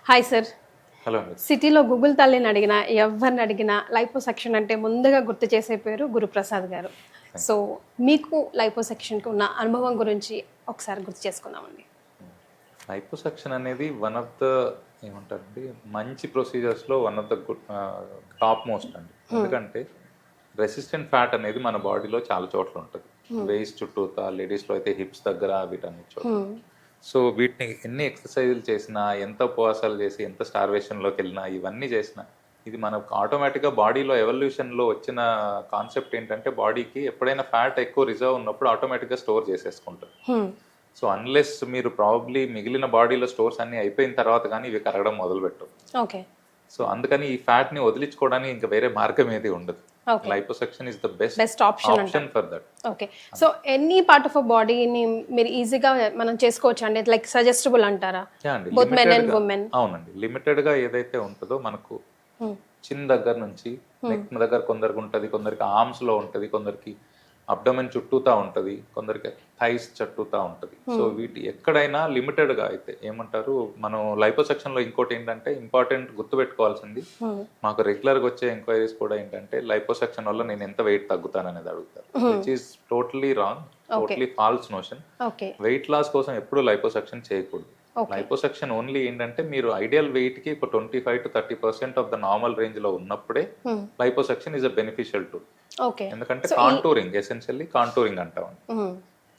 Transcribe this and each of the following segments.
Hi sir. Hello అండి. సిటీలో Google తల్లిని అడిగినా ఎవరిని అడిగినా లైపోసెక్షన్ అంటే ముందుగా గుర్తు చేసే పేరు గురుప్రసాద్ గారు. సో మీకు లైపోసెక్షన్కి ఉన్న అనుభవం గురించి ఒకసారి గుర్తు చేసుకుందామండి. లైపోసక్షన్ అనేది వన్ ఆఫ్ ద ఏమంటారండి మంచి ప్రొసీజర్స్లో one of the top most అండి. ఎందుకంటే రెసిస్టెంట్ ఫ్యాట్ అనేది మన బాడీలో చాలా చోట్ల ఉంటుంది. వేస్ట్ చుట్టూతా, లేడీస్లో అయితే హిప్స్ దగ్గర వీటన్ని చోట్ల. సో వీటిని ఎన్ని ఎక్సర్సైజులు చేసినా, ఎంత ఉపవాసాలు చేసి, ఎంత స్టార్వేషన్లోకి వెళ్ళినా, ఇవన్నీ చేసినా ఇది మనకు ఆటోమేటిక్గా బాడీలో ఎవల్యూషన్లో వచ్చిన కాన్సెప్ట్ ఏంటంటే బాడీకి ఎప్పుడైనా ఫ్యాట్ ఎక్కువ రిజర్వ్ ఉన్నప్పుడు ఆటోమేటిక్గా స్టోర్ చేసేసుకుంటుంది. సో అన్లెస్ మీరు ప్రాబబ్లీ మిగిలిన బాడీలో స్టోర్స్ అన్ని అయిపోయిన తర్వాత కానీ ఇవి కరగడం మొదలు పెట్టవు. ఓకే. సో అందుకని ఈ ఫ్యాట్ ని వదిలించుకోవడానికి ఇంకా వేరే మార్గం ఏది ఉండదు. Liposuction is the best option for that. Okay. So any part of బాడీని మీరు ఈజీగా మనం చేసుకోవచ్చు అండి, లైక్ సజెస్టబుల్ అంటారా? Both men and women. అవునండి, లిమిటెడ్ గా ఏదైతే ఉంటుందో మనకు చిన్న దగ్గర నుంచి నెక్ దగ్గర కొందరికి ఉంటుంది, కొందరికి ఆర్మ్స్ లో ఉంటుంది, కొందరికి అబ్డమెన్ చుట్టూతా ఉంటుంది, కొందరికి థైస్ చుట్టూతా ఉంటుంది. సో వీటి ఎక్కడైనా లిమిటెడ్గా అయితే ఏమంటారు, మనం లైపోసెక్షన్ లో ఇంకోటి ఏంటంటే ఇంపార్టెంట్ గుర్తుపెట్టుకోవాల్సింది, మాకు రెగ్యులర్గా వచ్చే ఎంక్వైరీస్ కూడా ఏంటంటే లైపోసెక్షన్ వల్ల నేను ఎంత వెయిట్ తగ్గుతాను అనేది అడుగుతారు. Which is totally wrong, totally false notion. Weight loss కోసం ఎప్పుడు లైపోసెక్షన్ చేయకూడదు. లైపోసెక్షన్ ఓన్లీ ఏంటంటే మీరు ఐడియల్ వెయిట్ కి ఒక 25 to 30% of the normal range లో ఉన్నప్పుడే liposuction is a beneficial tool. ఎందుకంటే కాంటూరింగ్, ఎసెన్షియల్లీ కాంటూరింగ్ అంటాం.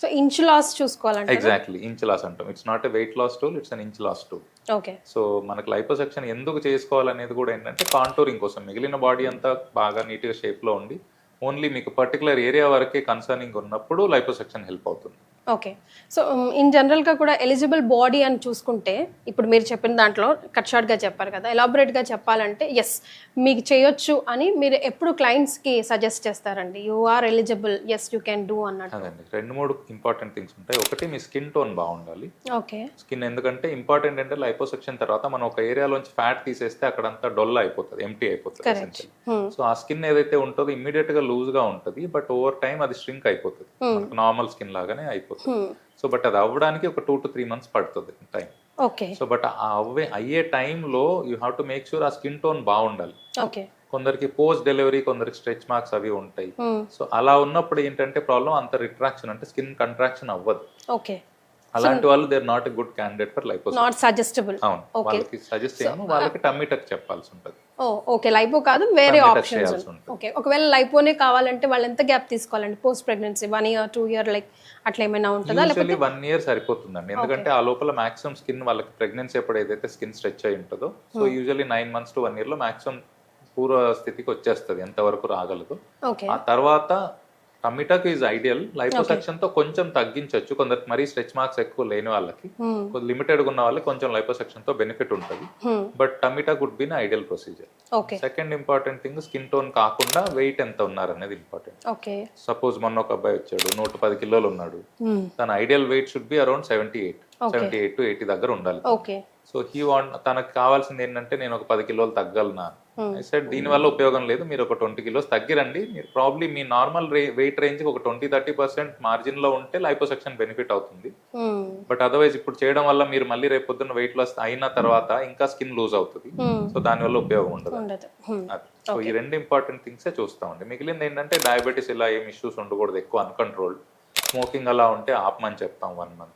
సో ఇంచ్ లాస్ చూసుకోవాలంటే ఎగ్జాక్ట్లీ ఇంచ్ లాస్ అంటాం. It's not a weight loss tool, it's an inch loss tool. Okay. So మనకు liposuction ఎందుకు చేసుకోవాలనేది కూడా ఏంటంటే కాంటూరింగ్ కోసం. మిగిలిన బాడీ అంతా బాగా నీట్ గా షేప్ లో ఉండి ఓన్లీ మీకు పర్టికులర్ ఏరియా వరకే కన్సర్నింగ్ ఉన్నప్పుడు లైపోసెక్షన్ హెల్ప్ అవుతుంది. ఓకే. సో ఇన్ జనరల్గా కూడా ఎలిజిబుల్ బాడీ అని చూసుకుంటే ఇప్పుడు మీరు చెప్పిన దాంట్లో కట్ షార్ట్గా చెప్పారు కదా, ఎలాబొరేట్గా చెప్పాలంటే ఎస్ మీకు చేయొచ్చు అని మీరు ఎప్పుడు క్లయింట్స్కి సజెస్ట్ చేస్తారండి? You are eligible, yes you can do అన్నట్టు. అదండి, 2-3 ఇంపార్టెంట్ థింగ్స్ ఉంటాయి. ఒకటి మీ స్కిన్ టోన్ బాగుండాలి. ఓకే. స్కిన్ ఎందుకంటే ఇంపార్టెంట్ అంటే లైపోసెక్షన్ తర్వాత మనం ఒక ఏరియాలోంచి ఫ్యాట్ తీసేస్తే అక్కడంతా డొల్ అయిపోతుంది, ఎంటీ అయిపోతుంది. సో ఆ స్కిన్ ఏదైతే ఉంటుందో ఇమ్మీడియట్ గా లూజ్ గా ఉంటుంది, బట్ ఓవర్ టైం అది స్ట్రింక్ అయిపోతుంది, నార్మల్ స్కిన్ లాగానే అయిపోతుంది. సో బట్ అది అవ్వడానికి ఒక 2 to 3 months పడుతుంది టైం. ఓకే. సో బట్ అయ్యే టైంలో you have to make sure ఆ స్కిన్ టోన్ బాగుండాలి. ఓకే. కొందరికి పోస్ట్ డెలివరీ, కొందరికి స్ట్రెచ్ మార్క్స్ అవి ఉంటాయి. సో అలా ఉన్నప్పుడు ఏంటంటే ప్రాబ్లం అంత రిట్రాక్షన్ అంటే స్కిన్ కంట్రాక్షన్ అవ్వదు. ఓకే. అలాంటి వాళ్ళు they are not a good candidate for liposuction. Not suggestable. అవును, వాళ్ళకి సజెస్ట్ చేయను, వాళ్ళకి టమ్మీ టక్ చెప్పాల్సి ఉంటుంది. ఓకే. లైపో కాదు, వేరే ఆప్షన్స్. ఓకే. ఒకవేళ లైపోనే కావాలంటే వాళ్ళు ఎంత గ్యాప్ తీసుకోవాలండి post pregnancy? 1 year 2 year like అట్లా ఏమైనా ఉంటుందా? యూజువల్లీ 1 year సరిపోతుందండి. ఎందుకంటే ఆ లోపల మాక్సిమం స్కిన్ వాళ్ళకి ప్రెగ్నెన్సీ ఎప్పుడు ఏదైతే స్కిన్ స్ట్రెచ్ అయి ఉంటుందో, so usually 9 months to 1 year లో మాక్సిమం పూర్వ స్థితికి వచ్చేస్తుంది, ఎంతవరకు రాగలదు. ఆ తర్వాత టమిటాక్ ఈజ్ ఐడియల్. లైపోసెక్షన్ తో కొంచెం తగ్గించవచ్చు, కొందరికి మరీ స్ట్రెచ్ మార్క్స్ ఎక్కువ లేని వాళ్ళకి, లిమిటెడ్ ఉన్న వాళ్ళకి కొంచెం లైపోసెక్షన్ తో బెనిఫిట్ ఉంటుంది. But tummy tuck would be ideal procedure. Second important thing, skin tone కాకుండా వెయిట్ ఎంత ఉన్నారు అనేది ఇంపార్టెంట్. సపోజ్ మొన్న ఒక అబ్బాయి వచ్చాడు, 110 kilos ఉన్నాడు, తన ideal weight should be around 78 to 80 దగ్గర ఉండాలి. సో తనకు కావాల్సింది ఏంటంటే నేను ఒక 10 kilos తగ్గలనా. దీని వల్ల ఉపయోగం లేదు, మీరు ఒక 20 kilos తగ్గిరండి. మీరు ప్రాబ్లీ మీ నార్మల్ వెయిట్ రేంజ్ ఒక 20-30% మార్జిన్ లో ఉంటే లైపోసెక్షన్ బెనిఫిట్ అవుతుంది. బట్ అదర్వైజ్ ఇప్పుడు చేయడం వల్ల మీరు మళ్ళీ రేపు పొద్దున్న వెయిట్ లాస్ అయిన తర్వాత ఇంకా స్కిన్ లూజ్ అవుతుంది. సో దాని వల్ల ఉపయోగం ఉండదు. సో ఈ 2 ఇంపార్టెంట్ థింగ్సే చూస్తామండి. మిగిలింది ఏంటంటే డయాబెటీస్ ఇలా ఏం ఇష్యూస్ ఉండకూడదు, ఎక్కువ అన్కంట్రోల్డ్ స్మోకింగ్ అలా ఉంటే ఆపమని చెప్తాం 1 month.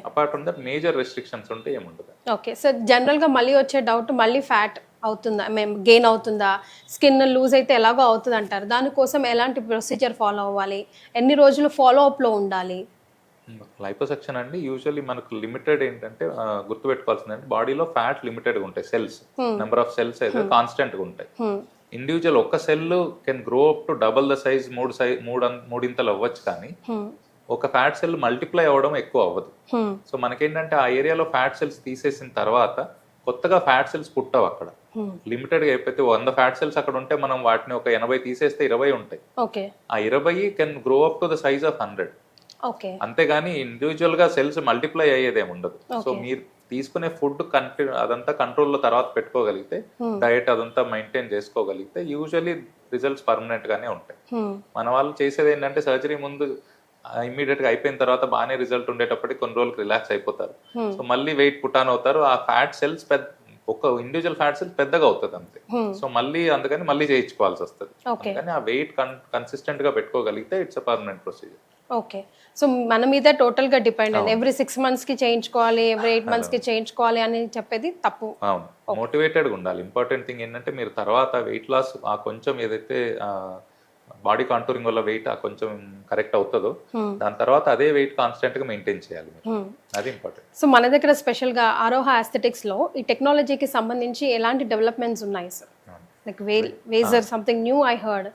Apart from that major restrictions ఉంటే ఏముండదు. ఓకే. సో జనరల్ గా మళ్ళీ వచ్చే డౌట్, మళ్ళీ ఫ్యాట్ అవుతుందా, మేము గెయిన్ అవుతుందా, స్కిన్ లూజ్ అయితే ఎలాగో అవుతుంది అంటారు, దానికోసం ఎలాంటి ప్రొసీజర్ ఫాలో అవ్వాలి, ఎన్ని రోజులు ఫాలో అప్ లో ఉండాలి? లైపోసెక్షన్ అండి యూజువల్లీ మనకు లిమిటెడ్ ఏంటంటే గుర్తుపెట్టుకోవాల్సింది అంటే బాడీలో ఫ్యాట్ లిమిటెడ్ గా ఉంటాయి, సెల్స్ నెంబర్ ఆఫ్ సెల్స్ అయితే కాన్స్టెంట్ గా ఉంటాయి. ఇండివిజువల్ ఒక్క cell can grow up to double the size, మూడింతలు అవ్వచ్చు, కానీ ఒక ఫ్యాట్ సెల్ మల్టిప్లై అవ్వడం ఎక్కువ అవ్వదు. సో మనకేంటంటే ఆ ఏరియాలో ఫ్యాట్ సెల్స్ తీసేసిన తర్వాత కొత్తగా ఫ్యాట్ సెల్స్ పుట్టవు అక్కడ. లిమిటెడ్ గా అయిపోతే 100 ఫ్యాట్ సెల్స్ అక్కడ ఉంటే మనం వాటిని ఒక 80 తీసేస్తే 20 ఉంటాయి. ఆ 20 can grow up to the size of 100. అంతేగాని ఇండివిజువల్ గా సెల్స్ మల్టిప్లై అయ్యేదేమి ఉండదు. సో మీరు తీసుకునే ఫుడ్ అదంతా కంట్రోల్లో తర్వాత పెట్టుకోగలిగితే, డయట్ అదంతా మెయింటైన్ చేసుకోగలిగితే యూజువల్లీ రిజల్ట్స్ పర్మనెంట్ గానే ఉంటాయి. మన వాళ్ళు చేసేది ఏంటంటే సర్జరీ ముందు ఇమ్మీడియట్ గా అయిపోయిన తర్వాత బాగానే రిజల్ట్ ఉండేటప్పటికి కొన్ని రోజులకు రిలాక్స్ అయిపోతారు. సో మళ్ళీ వెయిట్ పుట్ ఆన్ అవుతారు, ఆ ఫ్యాట్ సెల్స్ ఒక ఇండివిజువల్ ఫ్యాట్స్ పెద్దగా అవుతుంది అంతే. సో మళ్ళీ అందుకని మళ్ళీ చేయించుకోవాల్సి వస్తుంది. అందుకని ఆ వెయిట్ కన్సిస్టెంట్ గా పెట్టుకోగలిగితే it's a permanent procedure. Okay. So మన మీద టోటల్ గా డిపెండ్ అండి. ఎవ్రీ 6 months కి చేయించుకోవాలి, ఎవ్రీ 8 months కి చేయించుకోవాలి అని చెప్పేది తప్పు. అవును, మోటివేటెడ్గా ఉండాలి. ఇంపార్టెంట్ థింగ్ ఏంటంటే మీరు తర్వాత వెయిట్ లాస్ ఆ కొంచెం ఏదైతే బాడీ కాంటూరింగ్ వల్ల వెయిట్ కొంచెం కరెక్ట్ అవుతుందో దాని తర్వాత అదే వెయిట్ కాన్స్టెంట్ గా మెయింటైన్ చేయాలి, అది ఇంపార్టెంట్. సో మన దగ్గర స్పెషల్ గా ఆరోహ ఆస్థెటిక్స్ లో ఈ టెక్నాలజీకి సంబంధించి ఎలాంటి డెవలప్మెంట్స్ ఉన్నాయి sir? Like vaser something new I heard.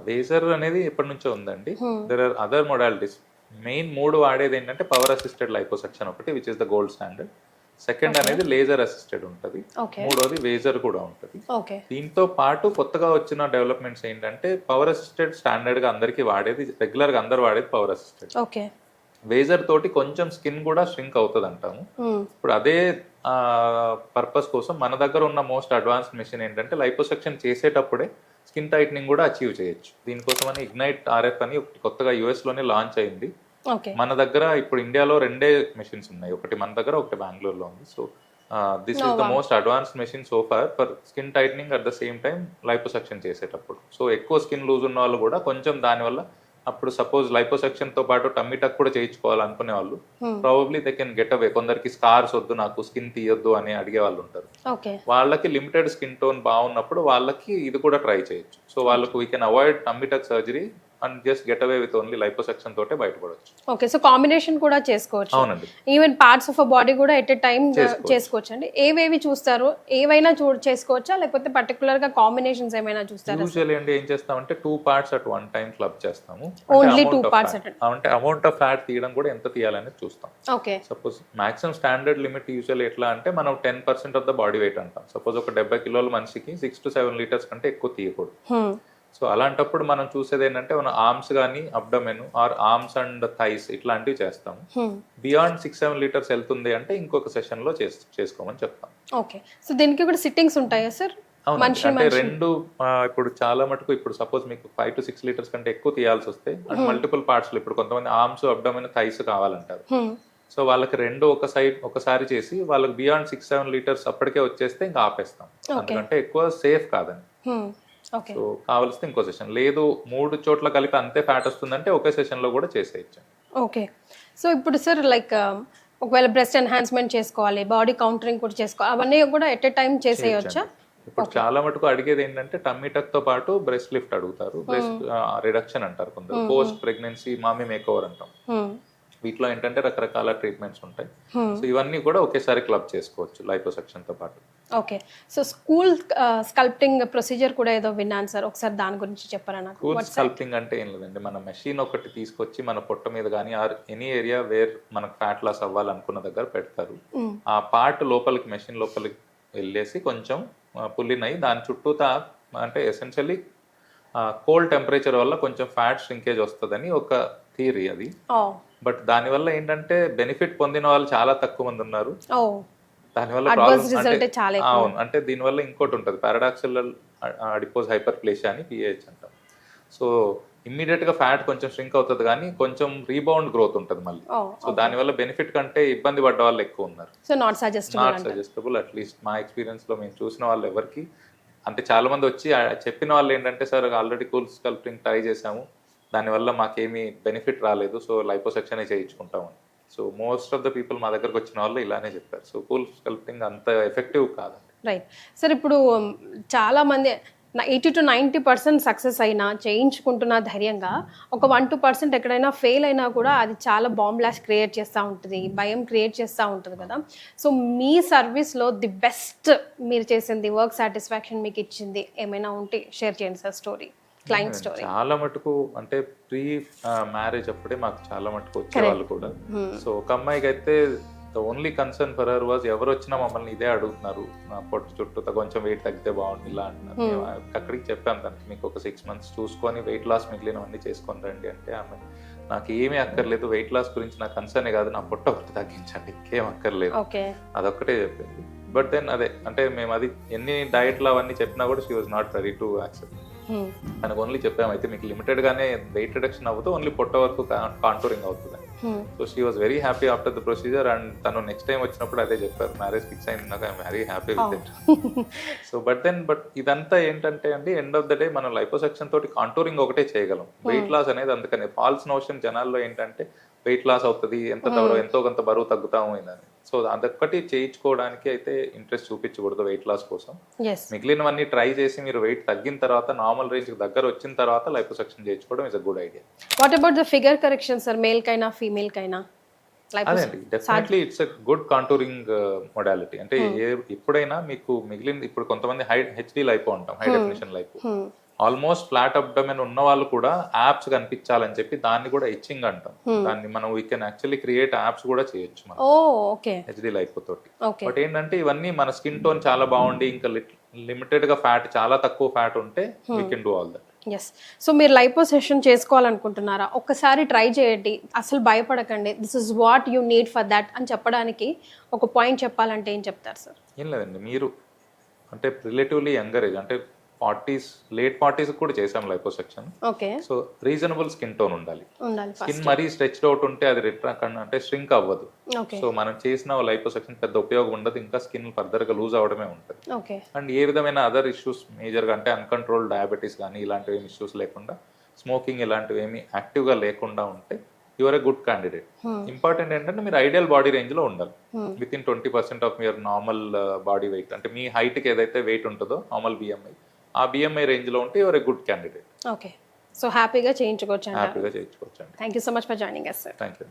Vaser అనేది ఎప్పటి నుంచో ఉందండి. There are other modalities. Main 3 వాడేది ఏంటంటే పవర్ అసిస్టెడ్ లైపోసక్షన్ ఒకటి, which is the gold standard. Second అనేది లేజర్ అసిస్టెడ్ ఉంటుంది, మూడోది వేజర్ కూడా ఉంటుంది. దీంతో పాటు కొత్తగా వచ్చిన డెవలప్మెంట్స్ ఏంటంటే పవర్ అసిస్టెడ్ స్టాండర్డ్ గా అందరికి వాడేది, రెగ్యులర్ గా అందరు వాడేది పవర్ అసిస్టెడ్. వేజర్ తోటి కొంచెం స్కిన్ కూడా ష్రింక్ అవుతుంది అంటాము. ఇప్పుడు అదే పర్పస్ కోసం మన దగ్గర ఉన్న మోస్ట్ అడ్వాన్స్డ్ మెషిన్ ఏంటంటే లైపోసక్షన్ చేసేటప్పుడే స్కిన్ టైట్నింగ్ కూడా అచీవ్ చేయొచ్చు. దీనికోసం అని ఇగ్నైట్ RF అని కొత్తగా US లోనే లాంచ్ అయింది. మన దగ్గర ఇప్పుడు ఇండియాలో 2 మెషిన్స్ ఉన్నాయి, ఒకటి మన దగ్గర ఒకటి బెంగళూరులో ఉంది. So this is the most advanced machine so far for skin tightening at the same time liposuction చేసేటప్పుడు. సో ఎక్కువ స్కిన్ లూజ్ ఉన్న వాళ్ళు కూడా కొంచెం దానివల్ల అప్పుడు సపోజ్ లైపోసెక్షన్ తో పాటు టమ్మీ టక్ కూడా చేయించుకోవాలనుకునే వాళ్ళు probably they can get away. కొందరికి స్కార్స్ వద్దు, నాకు స్కిన్ తీయొద్దు అని అడిగే వాళ్ళు ఉంటారు. వాళ్ళకి లిమిటెడ్ స్కిన్ టోన్ బాగున్నప్పుడు వాళ్ళకి ఇది కూడా ట్రై చేయొచ్చు. సో వాళ్ళకు we can avoid tummy tuck surgery and just get away with only liposuction తోటే బయటపడవచ్చు. ఓకే, సో కాంబినేషన్ కూడా చేసుకోవచ్చు. అవునండి, ఈవెన్ పార్ట్స్ ఆఫ్ బాడీ కూడా ఎట్ ఎ టైం చేసుకోవచ్చు అండి. ఏవేవి చూస్తారు? ఏవైనా చేసుకోవచ్చా లేకపోతే పర్టికులర్ గా కాంబినేషన్స్ ఏమైనా చూస్తారా? యూజువల్లీ అంటే ఏం చేస్తామంటే 2 parts at one time club చేస్తాము. ఓన్లీ 2 parts అంటే అమౌంట్ ఆఫ్ ఫ్యాట్ తీయడం కూడా ఎంత తీయాలనేది చూస్తాం. Okay, suppose maximum standard limit usually ఎట్లా అంటే మనం 10% ఆఫ్ ద బాడీ వెయిట్ అంటాం. సపోజ్ ఒక 70 కిలోల మనిషికి 6 to 7 లీటర్స్ కంటే ఎక్కువ తీయకూడదు. సో అలాంటప్పుడు మనం చూసేది ఏంటంటే మన ఆర్మ్స్ కానీ abdomen or arms and thighs ఇట్లాంటివి చేస్తాము. బియాండ్ 6-7 లీటర్స్ వెళ్తుంది అంటే ఇంకొక సెషన్ లో చేసుకోమని చెప్తాం. ఓకే, సో దీనికి కూడా సిట్టింగ్స్ ఉంటాయా సార్? అంటే రెండు ఇప్పుడు చాలా మటుకు ఇప్పుడు సపోజ్ మీకు 5 to 6 లీటర్స్ కంటే ఎక్కువ తీయాల్సి వస్తే అంటే మల్టిపుల్ పార్ట్స్ లో ఇప్పుడు కొంతమంది ఆర్మ్స్ అబ్డమెన్ థైస్ కావాలంటారు. సో వాళ్ళకి రెండు ఒకసారి చేసి వాళ్ళకి బియాండ్ 6-7 లీటర్స్ అప్పటికే వచ్చేస్తే ఇంకా ఆపేస్తాం, ఎందుకంటే ఎక్కువ సేఫ్ కాదని. సో కావాల్సింది ఇంకో సెషన్, లేదు 3 చోట్ల కలిపి అంతే ఫ్యాట్ వస్తుందంటే ఒకే సెషన్ లో కూడా చేసేయచ్చు. ఓకే, సో ఇప్పుడు సార్ లైక్ ఒకవేళ బ్రెస్ట్ ఎన్హాన్స్మెంట్ చేసుకోవాలి, బాడీ కౌంటరింగ్ కూడా చేసుకోవాలి, అవన్నీ కూడా ఎట్ ఎ టైం చేసేయచ్చా? ఇప్పుడు చాలా మటుకు అడిగేది ఏంటంటే టమ్మీ టక్ తో పాటు బ్రెస్ట్ లిఫ్ట్ అడుగుతారు, బ్రెస్ట్ రిడక్షన్ అంటారు కొందరు, పోస్ట్ ప్రెగ్నెన్సీ మామీ మేకోవర్ అంటాం. వీటిలో ఏంటంటే రకరకాల ట్రీట్మెంట్స్ ఉంటాయి. సో ఇవన్నీ కూడా ఒకేసారి క్లబ్ చేసుకోవచ్చు లైపోసక్షన్ తో పాటు. Okay, so school sculpting procedure కూడా ఏదో విన్నాను సార్, ఒకసారి దాని గురించి చెప్పరా నాకు? స్కూల్ స్కల్ప్టింగ్ అంటే ఏం లేదండి, మన మెషిన్ ఒకటి తీసుకొచ్చి మన పొట్ట మీద కానీ ఆర్ ఎనీ ఏరియా వేర్ మనకు ఫ్యాట్ లాస్ అవ్వాలనుకున్న దగ్గర పెడతారు. ఆ పార్ట్ లోపలికి మెషిన్ లోపలికి వెళ్ళేసి కొంచెం పుల్లినయి దాని చుట్టూతా అంటే ఎసెన్షియల్లీ కోల్డ్ టెంపరేచర్ వల్ల కొంచెం ఫ్యాట్ ష్రింకేజ్ వస్తుందని ఒక థియరీ అది. బట్ దానివల్ల ఏంటంటే బెనిఫిట్ పొందిన వాళ్ళు చాలా తక్కువ మంది ఉన్నారు. దానివల్ల అవును, అంటే దీనివల్ల ఇంకోటి ఉంటుంది పారాడాక్సిల్ అడిపోజ్ హైపర్ప్లేషియా అని PAH అంటాం. సో ఇమ్మీడియట్ గా ఫ్యాట్ కొంచెం ష్రింక్ అవుతుంది కానీ కొంచెం రీబౌండ్ గ్రోత్ ఉంటుంది మళ్ళీ. సో దానివల్ల బెనిఫిట్ కంటే ఇబ్బంది పడ్డ వాళ్ళు ఎక్కువ ఉన్నారు. సో నాట్ సజెస్టబుల్ అట్లీస్ట్ మా ఎక్స్పీరియన్స్ లో మేము చూసిన వాళ్ళు ఎవరికి, అంటే చాలా మంది వచ్చి చెప్పిన వాళ్ళు ఏంటంటే sir already cool sculpting try చేసాము, దానివల్ల మాకేమీ బెనిఫిట్ రాలేదు, సో లైపోసెక్షనే చేయించుకుంటాము. So most of the people మా దగ్గరకు వచ్చిన వాళ్ళు ఇలానే చెప్పారు. సో కూల్ స్కల్ప్టింగ్ అంత ఎఫెక్టివ్ కాదండి. రైట్ సార్, ఇప్పుడు చాలా మంది 80 to 90% సక్సెస్ అయినా చేయించుకుంటున్న ధైర్యంగా ఒక 1-2% ఎక్కడైనా ఫెయిల్ అయినా కూడా అది చాలా బాంబ్ బ్లాస్ట్ క్రియేట్ చేస్తూ ఉంటుంది, భయం క్రియేట్ చేస్తూ ఉంటుంది కదా. సో మీ సర్వీస్లో ది బెస్ట్ మీరు చేసింది, వర్క్ సాటిస్ఫాక్షన్ మీకు ఇచ్చింది ఏమైనా ఉంటే షేర్ చేయండి సార్, స్టోరీ, క్లయింట్ స్టోరీ. చాలా మటుకు అంటే ప్రీ మ్యారేజ్ అప్పుడే మాకు చాలా మటుకు వచ్చేవాళ్ళు కూడా. సో ఒక అమ్మాయికి అయితే the only concern for her was ఎవరు వచ్చినా మమ్మల్ని ఇదే అడుగుతున్నారు, నా పొట్టు చుట్టూ కొంచెం వెయిట్ తగ్గితే బాగుంది ఇలా అంటున్నారు. అక్కడికి చెప్పాను తనకి మీకు ఒక 6 months చూసుకొని వెయిట్ లాస్ మిగిలినవన్నీ చేసుకొని రండి అంటే ఆమె నాకు ఏమీ అక్కర్లేదు, వెయిట్ లాస్ గురించి నా కన్సర్నే కాదు, నా పొట్ట ఒకటి తగ్గించండి, ఇంకేం అక్కర్లేదు, అదొక్కటే చెప్పింది. బట్ దెన్ అదే అంటే మేము అది ఎన్ని డయట్లు అవన్నీ చెప్పినా కూడా she was not ready to accept. తనకు ఓన్లీ చెప్పాము అయితే మీకు లిమిటెడ్ గానే వెయిట్ రిడక్షన్ అవ్వదు, ఓన్లీ పొట్ట వరకు కాంటూరింగ్ అవుతుంది. So she was very happy after the procedure. And తను నెక్స్ట్ టైం వచ్చినప్పుడు అదే చెప్పారు, మ్యారేజ్ ఫిక్స్ అయినాక I'm very happy with it. So but ఇదంతా ఏంటంటే అండి, ఎండ్ ఆఫ్ ద డే మనం లైపోసెక్షన్ తోటి కాంటూరింగ్ ఒకటే చేయగలం. వెయిట్ లాస్ అనేది అందుకనే ఫాల్స్ నోషన్ జనాల్లో ఏంటంటే వెయిట్ లాస్ అవుతుంది, ఎంతో కొంత బరువు తగ్గుతాము అని. సో అదొక్కటి చేయించుకోవడానికి అయితే ఇంట్రెస్ట్ చూపించకూడదు వెయిట్ లాస్ కోసం. మిగిలినవన్నీ ట్రై చేసి మీరు వెయిట్ తగ్గిన తర్వాత నార్మల్ రేంజ్ దగ్గర వచ్చిన తర్వాత లైపోసెక్షన్ చేయించుకోవడం is a good idea. What about the figure correction sir, male కైనా ఫీమేల్ కైనా? అదేండి, definitely it's a good contouring modality. అంటే ఎప్పుడైనా మీకు ఇప్పుడు కొంతమంది హెచ్డి లైపో అంటాం, high definition lipo, almost flat abdomen ఉన్న వాళ్ళు కూడా యాప్స్ కనిపించాలని చెప్పి దాన్ని కూడా ఇచ్చింగ్ అంటాం. దాన్ని మనం we can actually create apps కూడా చేయొచ్చు మనం హెచ్డి లైఫ్ తోటి. బట్ ఏంటంటే ఇవన్నీ మన స్కిన్ టోన్ చాలా బాగుండి ఇంకా లిమిటెడ్ గా ఫ్యాట్, చాలా తక్కువ ఫ్యాట్ ఉంటే we can do all that. Yes. So మీరు లైపోసెషన్ చేసుకోవాలనుకుంటున్నారా? ఒక్కసారి ట్రై చేయండి, అసలు భయపడకండి. This is what you need for that అని చెప్పడానికి ఒక పాయింట్ చెప్పాలంటే ఏం చెప్తారు సార్? ఏం లేదండి, మీరు అంటే రిలేటివ్లీ యంగర్ ఏజ్, అంటే 40s లేట్ 40s కూడా చేసాం liposuction. Okay. So reasonable skin tone ఉండాలి. స్కిన్ మరీ స్ట్రెచ్డ్ అవుట్ ఉంటే అది అంటే ష్రింక్ అవ్వదు. సో మనం చేసిన లైపోసెక్షన్ పెద్ద ఉపయోగం ఉండదు, ఇంకా స్కిన్ ఫర్దర్ గా లూజ్ అవడమే ఉంటుంది. అండ్ ఏ విధమైన అదర్ ఇష్యూస్ మేజర్ గా అంటే అన్కంట్రోల్ డయాబెటీస్ కానీ ఇలాంటివి ఏమి ఇష్యూస్ లేకుండా, స్మోకింగ్ ఇలాంటివి ఏమి యాక్టివ్ గా లేకుండా ఉంటే your a good candidate. Important ఏంటంటే మీరు ఐడియల్ బాడీ రేంజ్ లో ఉండాలి. With in 20% of your normal body weight, అంటే మీ హైట్ కి ఏదైతే వెయిట్ ఉంటుందో నార్మల్ బిఎంఐ, ఆ బిఎంఐ రేంజ్ లో ఉంటే your a good candidate. Okay. So హ్యాపీగా చేయించుకోవచ్చు. హ్యాపీగా చేయించుకోవచ్చు. Thank you so much for joining us, sir. Thank you.